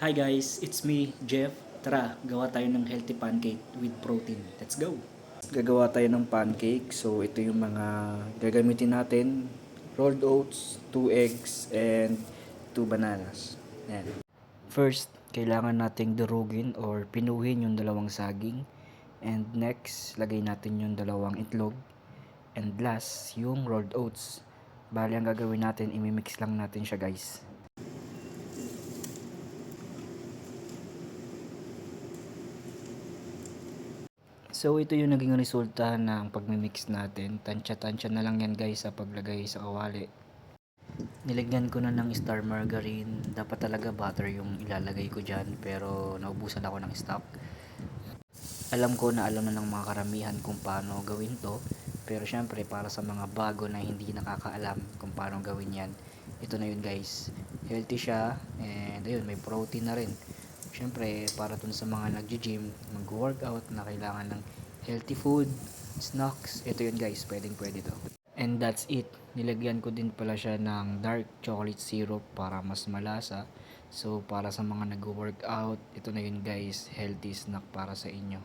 Hi guys, it's me, Jeff. Tara, gawa tayo ng healthy pancake with protein. Let's go! Gagawa tayo ng pancake. So, ito yung mga gagamitin natin. Rolled oats, 2 eggs, and 2 bananas. Ayan. First, kailangan nating durugin or pinuhin yung dalawang saging. And next, lagay natin yung dalawang itlog. And last, yung rolled oats. Bali, ang gagawin natin, imimix lang natin siya guys. So ito yung naging resulta ng pagmimix natin. Tansya-tansya na lang yan guys sa paglagay sa kawali. Nilagyan ko na ng star margarine. Dapat talaga butter yung ilalagay ko dyan pero naubusan ako ng stock. Alam ko na alam na ng mga karamihan kung paano gawin to. Pero syempre para sa mga bago na hindi nakakaalam kung paano gawin yan. Ito na yun guys. Healthy siya and ayun may protein na rin. Syempre para dun sa mga nagji-gym, mag-workout na kailangan ng healthy food, snacks. Ito yun guys, pwedeng pwede to. And that's it. Nilagyan ko din pala siya ng dark chocolate syrup para mas malasa. So para sa mga nag-workout, ito na yun guys, healthy snack para sa inyo.